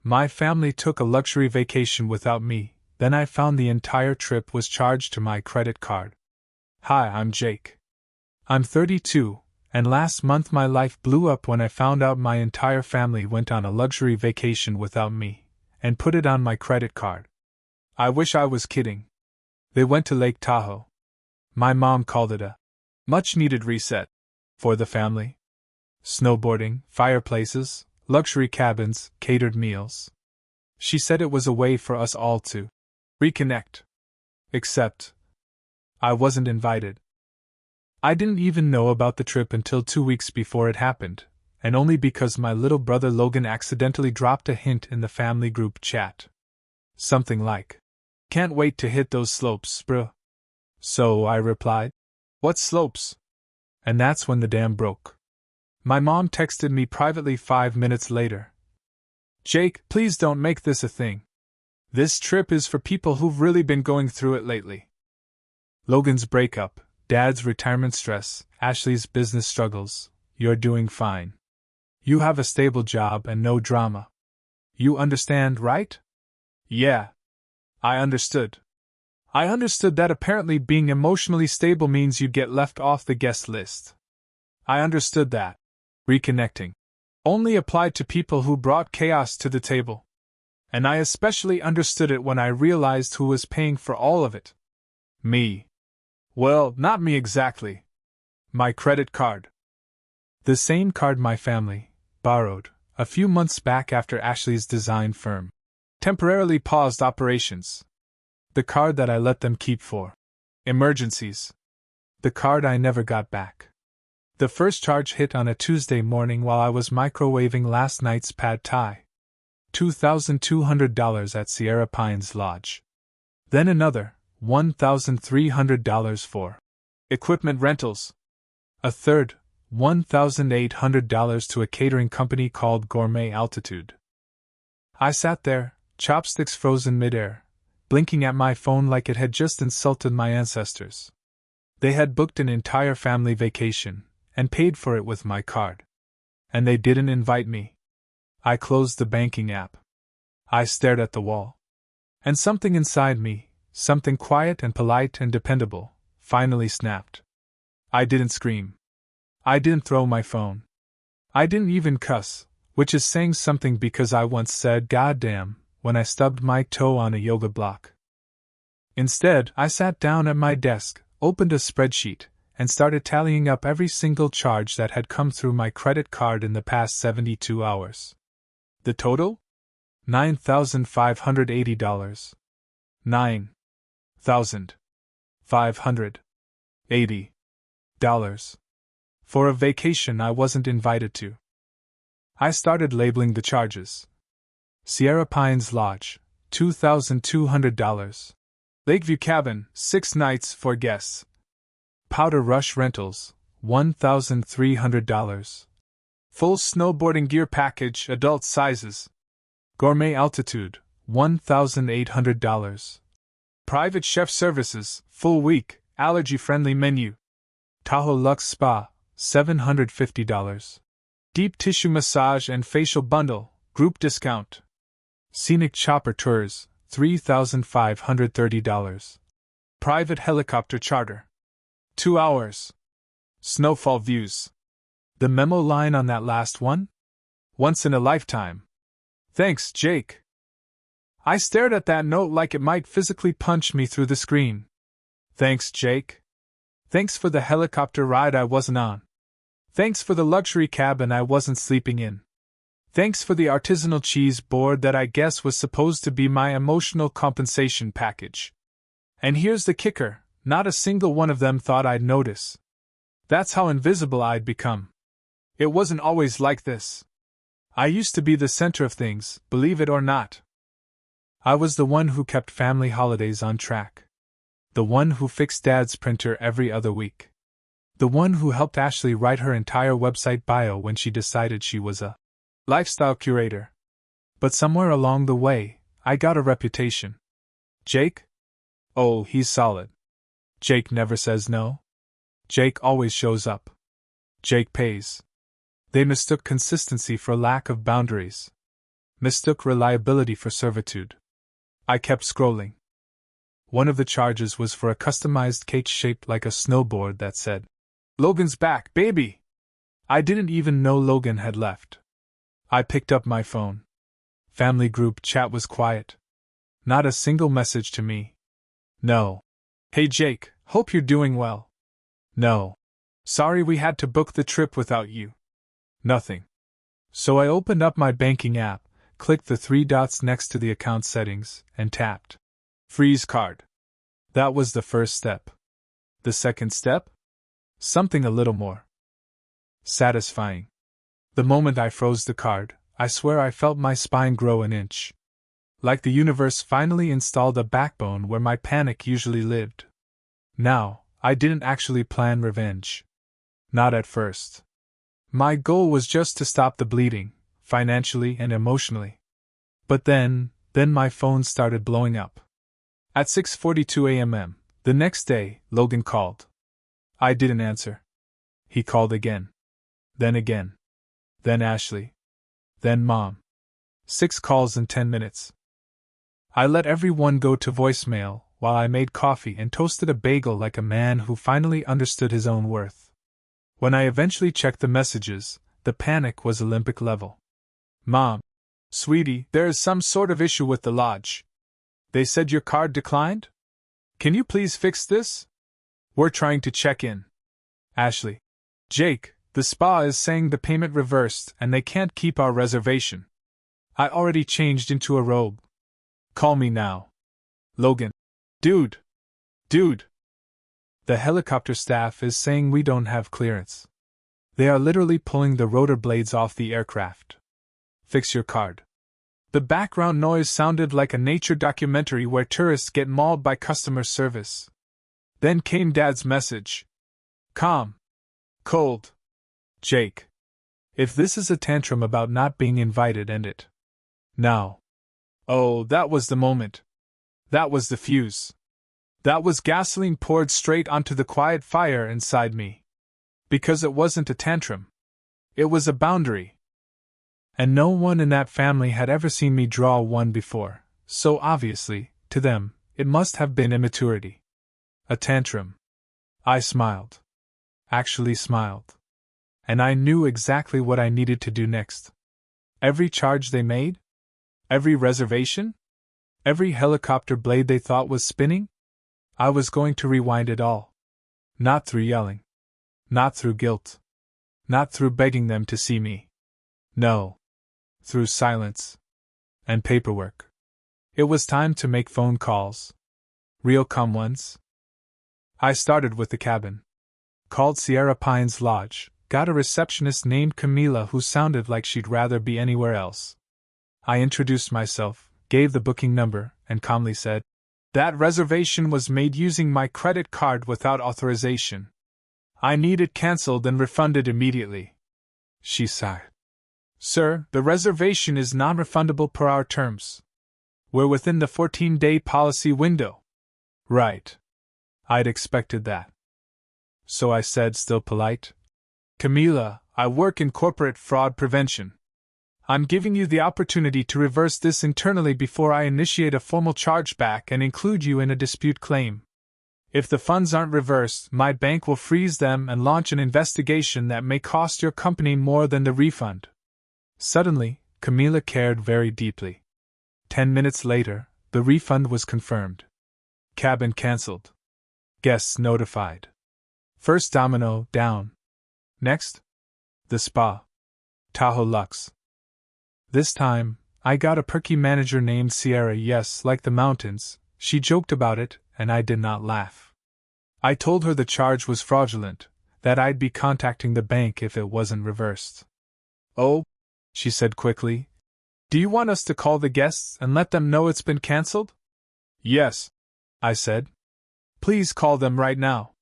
My family took a luxury vacation without me, then I found the entire trip was charged to my credit card. Hi, I'm Jake. I'm 32, and last month my life blew up when I found out my entire family went on a luxury vacation without me, and put it on my credit card. I wish I was kidding. They went to Lake Tahoe. My mom called it a much-needed reset for the family. Snowboarding, fireplaces, luxury cabins, catered meals. She said it was a way for us all to reconnect. Except, I wasn't invited. I didn't even know about the trip until 2 weeks before it happened, and only because my little brother Logan accidentally dropped a hint in the family group chat. Something like, "Can't wait to hit those slopes, bruh." So I replied, "What slopes?" And that's when the dam broke. My mom texted me privately 5 minutes later. "Jake, please don't make this a thing. This trip is for people who've really been going through it lately. Logan's breakup, Dad's retirement stress, Ashley's business struggles. You're doing fine. You have a stable job and no drama. You understand, right?" Yeah. I understood. I understood that apparently being emotionally stable means you get left off the guest list. I understood that reconnecting only applied to people who brought chaos to the table. And I especially understood it when I realized who was paying for all of it. Me. Well, not me exactly. My credit card. The same card my family borrowed a few months back after Ashley's design firm temporarily paused operations. The card that I let them keep for emergencies. The card I never got back. The first charge hit on a Tuesday morning while I was microwaving last night's pad thai. $2,200 at Sierra Pines Lodge. Then another, $1,300 for equipment rentals. A third, $1,800 to a catering company called Gourmet Altitude. I sat there, chopsticks frozen midair, blinking at my phone like it had just insulted my ancestors. They had booked an entire family vacation, and paid for it with my card. And they didn't invite me. I closed the banking app. I stared at the wall. And something inside me, something quiet and polite and dependable, finally snapped. I didn't scream. I didn't throw my phone. I didn't even cuss, which is saying something because I once said "goddamn" when I stubbed my toe on a yoga block. Instead, I sat down at my desk, opened a spreadsheet, and started tallying up every single charge that had come through my credit card in the past 72 hours. The total? $9,580. $9,580. For a vacation I wasn't invited to. I started labeling the charges. Sierra Pines Lodge, $2,200. Lakeview Cabin, 6 nights for guests. Powder Rush Rentals, $1,300. Full snowboarding gear package, adult sizes. Gourmet Altitude, $1,800. Private chef services, full week, allergy-friendly menu. Tahoe Luxe Spa, $750. Deep tissue massage and facial bundle, group discount. Scenic chopper tours, $3,530. Private helicopter charter. 2 hours. Snowfall views. The memo line on that last one? Once in a lifetime. Thanks, Jake. I stared at that note like it might physically punch me through the screen. Thanks, Jake. Thanks for the helicopter ride I wasn't on. Thanks for the luxury cabin I wasn't sleeping in. Thanks for the artisanal cheese board that I guess was supposed to be my emotional compensation package. And here's the kicker, not a single one of them thought I'd notice. That's how invisible I'd become. It wasn't always like this. I used to be the center of things, believe it or not. I was the one who kept family holidays on track. The one who fixed Dad's printer every other week. The one who helped Ashley write her entire website bio when she decided she was a lifestyle curator. But somewhere along the way, I got a reputation. Jake? Oh, he's solid. Jake never says no. Jake always shows up. Jake pays. They mistook consistency for lack of boundaries. Mistook reliability for servitude. I kept scrolling. One of the charges was for a customized cake shaped like a snowboard that said, "Logan's back, baby!" I didn't even know Logan had left. I picked up my phone. Family group chat was quiet. Not a single message to me. No. "Hey Jake, hope you're doing well." No. "Sorry we had to book the trip without you." Nothing. So I opened up my banking app, clicked the three dots next to the account settings, and tapped Freeze card. That was the first step. The second step? Something a little more satisfying. The moment I froze the card, I swear I felt my spine grow an inch. Like the universe finally installed a backbone where my panic usually lived. Now, I didn't actually plan revenge. Not at first. My goal was just to stop the bleeding, financially and emotionally. But then my phone started blowing up. At 6:42 a.m. the next day, Logan called. I didn't answer. He called again. Then again. Then Ashley. Then Mom. 6 calls in 10 minutes. I let everyone go to voicemail while I made coffee and toasted a bagel like a man who finally understood his own worth. When I eventually checked the messages, the panic was Olympic level. "Mom. Sweetie, there is some sort of issue with the lodge. They said your card declined? Can you please fix this? We're trying to check in." Ashley. "Jake, the spa is saying the payment reversed and they can't keep our reservation. I already changed into a robe. Call me now." Logan. Dude. The helicopter staff is saying we don't have clearance. They are literally pulling the rotor blades off the aircraft. Fix your card." The background noise sounded like a nature documentary where tourists get mauled by customer service. Then came Dad's message. "Calm. Cold. Jake. If this is a tantrum about not being invited, end it. Now." Oh, that was the moment. That was the fuse. That was gasoline poured straight onto the quiet fire inside me. Because it wasn't a tantrum. It was a boundary. And no one in that family had ever seen me draw one before, so obviously, to them, it must have been immaturity. A tantrum. I smiled. Actually smiled. And I knew exactly what I needed to do next. Every charge they made? Every reservation? Every helicopter blade they thought was spinning? I was going to rewind it all. Not through yelling. Not through guilt. Not through begging them to see me. No. Through silence. And paperwork. It was time to make phone calls. Real calm ones. I started with the cabin. Called Sierra Pines Lodge, got a receptionist named Camila who sounded like she'd rather be anywhere else. I introduced myself, gave the booking number, and calmly said, "That reservation was made using my credit card without authorization. I need it cancelled and refunded immediately." She sighed. "Sir, the reservation is non-refundable per our terms. We're within the 14-day policy window." Right. I'd expected that. So I said, still polite, "Camila, I work in corporate fraud prevention. I'm giving you the opportunity to reverse this internally before I initiate a formal chargeback and include you in a dispute claim. If the funds aren't reversed, my bank will freeze them and launch an investigation that may cost your company more than the refund." Suddenly, Camila cared very deeply. 10 minutes later, the refund was confirmed. Cabin cancelled. Guests notified. First domino down. Next? The spa. Tahoe Luxe. This time, I got a perky manager named Sierra. Yes, like the mountains, she joked about it, and I did not laugh. I told her the charge was fraudulent, that I'd be contacting the bank if it wasn't reversed. "Oh," she said quickly. "Do you want us to call the guests and let them know it's been cancelled?" "Yes," I said. "Please call them right now.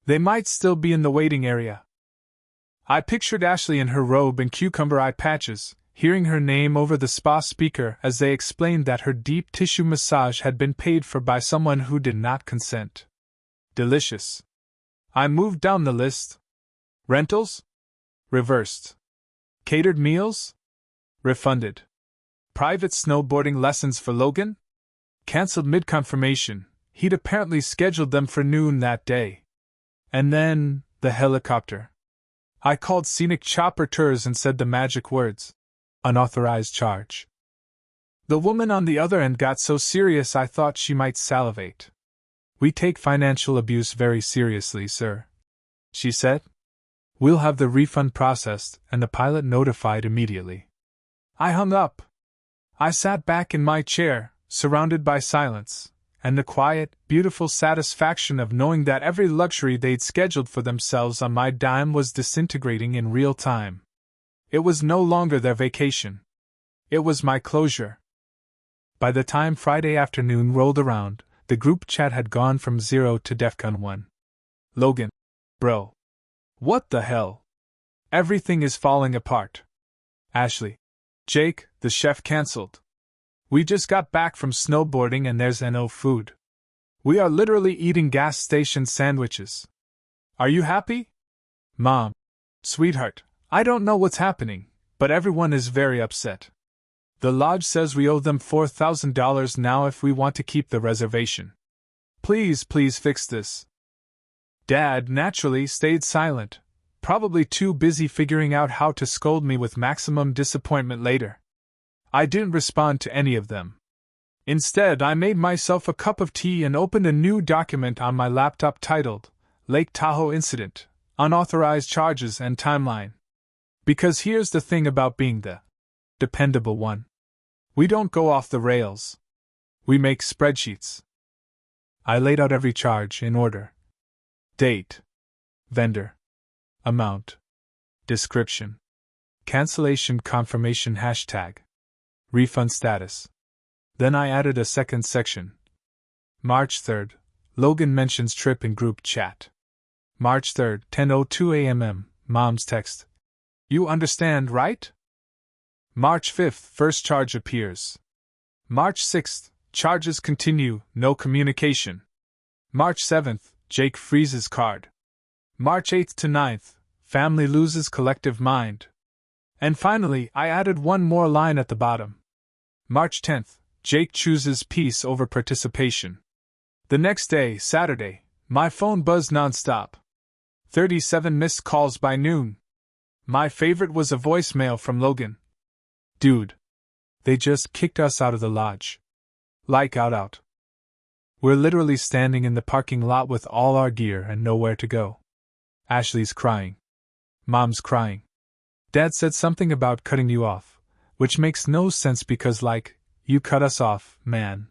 They might still be in the waiting area." I pictured Ashley in her robe and cucumber eye patches, hearing her name over the spa speaker as they explained that her deep tissue massage had been paid for by someone who did not consent. Delicious. I moved down the list. Rentals? Reversed. Catered meals? Refunded. Private snowboarding lessons for Logan? Cancelled mid-confirmation. He'd apparently scheduled them for noon that day. And then, the helicopter. I called Scenic Chopper Tours and said the magic words. Unauthorized charge. The woman on the other end got so serious I thought she might salivate. We take financial abuse very seriously, sir, she said. We'll have the refund processed and the pilot notified immediately. I hung up. I sat back in my chair, surrounded by silence, and the quiet, beautiful satisfaction of knowing that every luxury they'd scheduled for themselves on my dime was disintegrating in real time. It was no longer their vacation. It was my closure. By the time Friday afternoon rolled around, the group chat had gone from 0 to DEFCON 1. Logan. Bro. What the hell? Everything is falling apart. Ashley. Jake, the chef cancelled. We just got back from snowboarding and there's no food. We are literally eating gas station sandwiches. Are you happy? Mom. Sweetheart, I don't know what's happening, but everyone is very upset. The lodge says we owe them $4,000 now if we want to keep the reservation. Please fix this. Dad naturally stayed silent, probably too busy figuring out how to scold me with maximum disappointment later. I didn't respond to any of them. Instead, I made myself a cup of tea and opened a new document on my laptop titled Lake Tahoe Incident, Unauthorized Charges and Timeline. Because here's the thing about being the dependable one. We don't go off the rails. We make spreadsheets. I laid out every charge in order. Date. Vendor. Amount. Description. Cancellation confirmation hashtag. Refund status. Then I added a second section. March 3rd. Logan mentions trip in group chat. March 3rd, 10:02 a.m. Mom's text. You understand, right? March 5th, first charge appears. March 6th, charges continue, no communication. March 7th, Jake freezes card. March 8th to 9th, family loses collective mind. And finally, I added one more line at the bottom. March 10th, Jake chooses peace over participation. The next day, Saturday, my phone buzzed nonstop. 37 missed calls by noon. My favorite was a voicemail from Logan. Dude. They just kicked us out of the lodge. Like out. We're literally standing in the parking lot with all our gear and nowhere to go. Ashley's crying. Mom's crying. Dad said something about cutting you off, which makes no sense because you cut us off, man.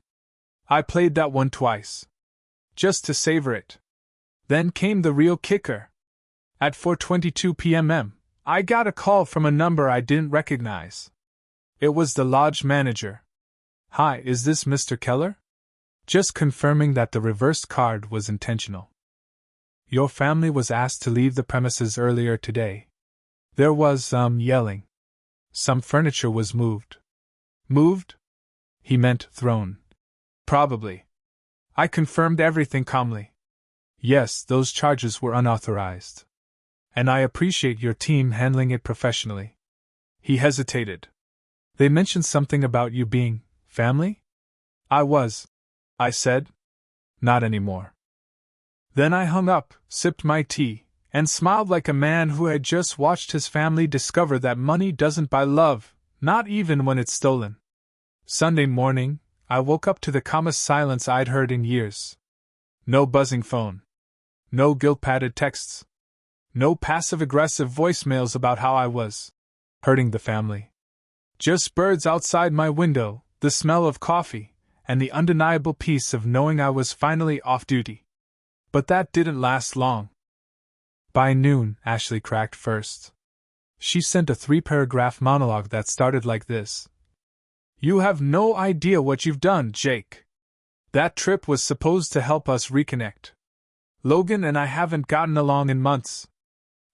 I played that one twice. Just to savor it. Then came the real kicker. At 4:22 p.m., I got a call from a number I didn't recognize. It was the lodge manager. Hi, is this Mr. Keller? Just confirming that the reversed card was intentional. Your family was asked to leave the premises earlier today. There was yelling. Some furniture was moved. Moved? He meant thrown. Probably. I confirmed everything calmly. Yes, those charges were unauthorized. And I appreciate your team handling it professionally. He hesitated. They mentioned something about you being family? I said. Not anymore. Then I hung up, sipped my tea, and smiled like a man who had just watched his family discover that money doesn't buy love, not even when it's stolen. Sunday morning, I woke up to the calmest silence I'd heard in years. No buzzing phone. No guilt-padded texts. No passive-aggressive voicemails about how I was hurting the family. Just birds outside my window, the smell of coffee, and the undeniable peace of knowing I was finally off duty. But that didn't last long. By noon, Ashley cracked first. She sent a 3-paragraph monologue that started like this. You have no idea what you've done, Jake. That trip was supposed to help us reconnect. Logan and I haven't gotten along in months.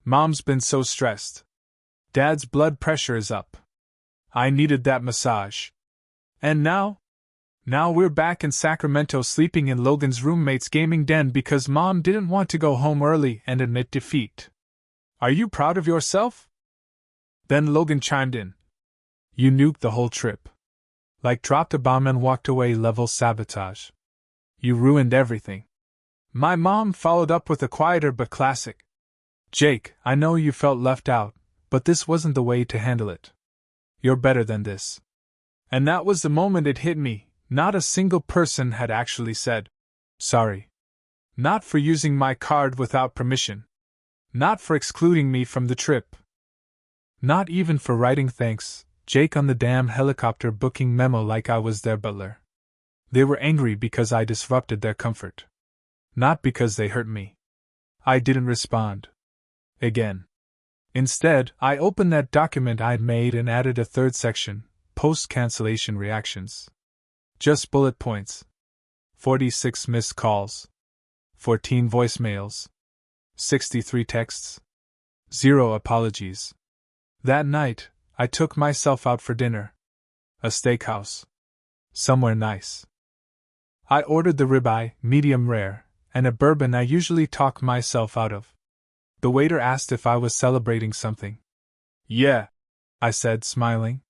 Mom's been so stressed. Dad's blood pressure is up. I needed that massage. And now we're back in Sacramento sleeping in Logan's roommate's gaming den because Mom didn't want to go home early and admit defeat. Are you proud of yourself? Then Logan chimed in. You nuked the whole trip. Like dropped a bomb and walked away level sabotage. You ruined everything. My mom followed up with a quieter but classic. Jake, I know you felt left out, but this wasn't the way to handle it. You're better than this. And that was the moment it hit me. Not a single person had actually said, sorry. Not for using my card without permission. Not for excluding me from the trip. Not even for writing thanks, Jake, on the damn helicopter booking memo like I was their butler. They were angry because I disrupted their comfort. Not because they hurt me. I didn't respond. Again. Instead, I opened that document I'd made and added a third section, post-cancellation reactions. Just bullet points. 46 missed calls. 14 voicemails. 63 texts. 0 apologies. That night, I took myself out for dinner. A steakhouse. Somewhere nice. I ordered the ribeye, medium rare, and a bourbon I usually talk myself out of. The waiter asked if I was celebrating something. Yeah, I said, smiling.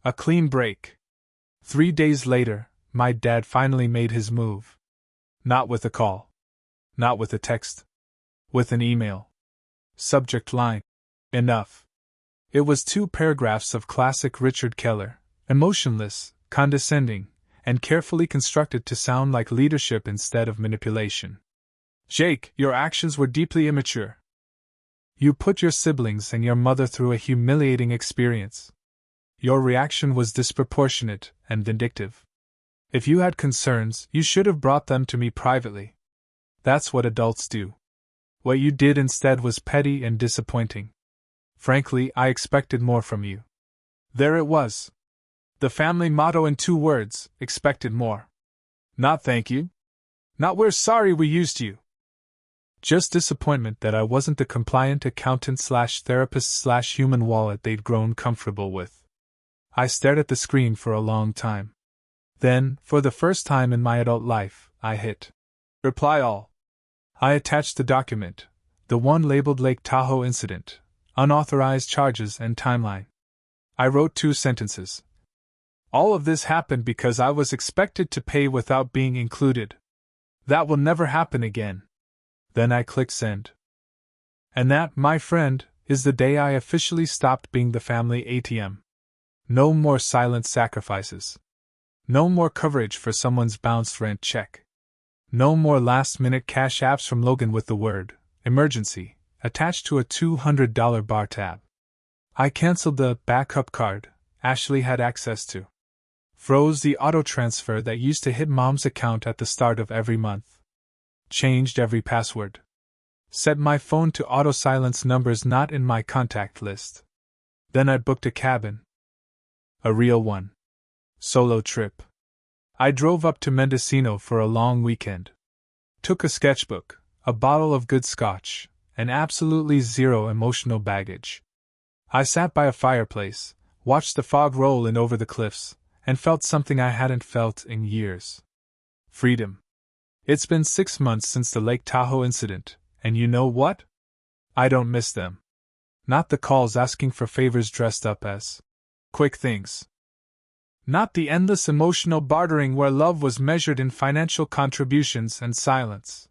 A clean break. 3 days later, my dad finally made his move. Not with a call. Not with a text. With an email. Subject line. Enough. It was 2 paragraphs of classic Richard Keller, emotionless, condescending, and carefully constructed to sound like leadership instead of manipulation. Jake, your actions were deeply immature. You put your siblings and your mother through a humiliating experience. Your reaction was disproportionate and vindictive. If you had concerns, you should have brought them to me privately. That's what adults do. What you did instead was petty and disappointing. Frankly, I expected more from you. There it was. The family motto in 2 words, expected more. Not thank you. Not we're sorry we used you. Just disappointment that I wasn't the compliant accountant/therapist/human wallet they'd grown comfortable with. I stared at the screen for a long time. Then, for the first time in my adult life, I hit reply all. I attached the document, the one labeled Lake Tahoe incident, unauthorized charges and timeline. I wrote 2 sentences. All of this happened because I was expected to pay without being included. That will never happen again. Then I clicked send. And that, my friend, is the day I officially stopped being the family ATM. No more silent sacrifices. No more coverage for someone's bounced rent check. No more last-minute cash apps from Logan with the word emergency attached to a $200 bar tab. I canceled the backup card Ashley had access to. Froze the auto-transfer that used to hit Mom's account at the start of every month. Changed every password. Set my phone to auto-silence numbers not in my contact list. Then I booked a cabin. A real one. Solo trip. I drove up to Mendocino for a long weekend. Took a sketchbook, a bottle of good scotch, and absolutely 0 emotional baggage. I sat by a fireplace, watched the fog roll in over the cliffs, and felt something I hadn't felt in years. Freedom. It's been 6 months since the Lake Tahoe incident, and you know what? I don't miss them. Not the calls asking for favors dressed up as quick things. Not the endless emotional bartering where love was measured in financial contributions and silence.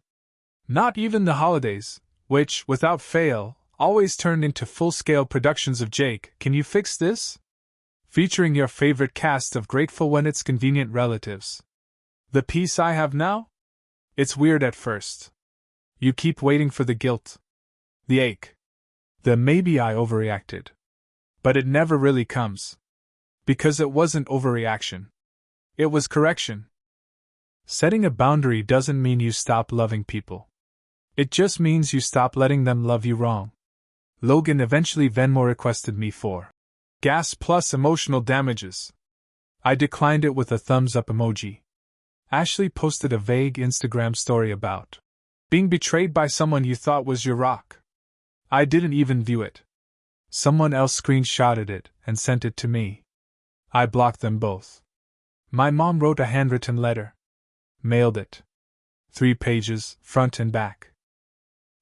Not even the holidays, which, without fail, always turned into full-scale productions of Jake, Can You Fix This? Featuring your favorite cast of grateful when it's convenient relatives. The peace I have now? It's weird at first. You keep waiting for the guilt. The ache. The maybe I overreacted. But it never really comes. Because it wasn't overreaction. It was correction. Setting a boundary doesn't mean you stop loving people. It just means you stop letting them love you wrong. Logan eventually Venmo requested me for gas plus emotional damages. I declined it with a thumbs up emoji. Ashley posted a vague Instagram story about being betrayed by someone you thought was your rock. I didn't even view it. Someone else screenshotted it and sent it to me. I blocked them both. My mom wrote a handwritten letter. Mailed it. 3 pages, front and back.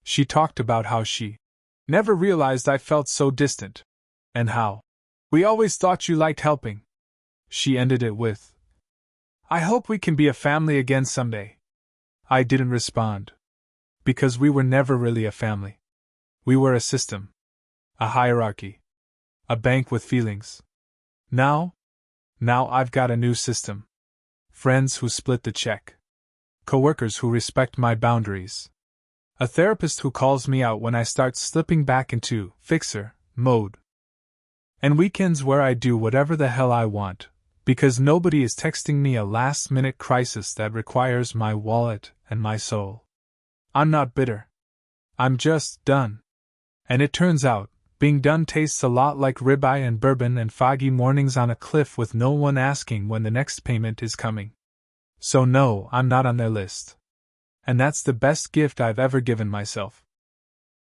She talked about how she never realized I felt so distant. And how we always thought you liked helping. She ended it with, "I hope we can be a family again someday." I didn't respond. Because we were never really a family. We were a system. A hierarchy. A bank with feelings. Now I've got a new system. Friends who split the check. Coworkers who respect my boundaries. A therapist who calls me out when I start slipping back into fixer mode. And weekends where I do whatever the hell I want, because nobody is texting me a last-minute crisis that requires my wallet and my soul. I'm not bitter. I'm just done. And it turns out, being done tastes a lot like ribeye and bourbon and foggy mornings on a cliff with no one asking when the next payment is coming. So no, I'm not on their list. And that's the best gift I've ever given myself.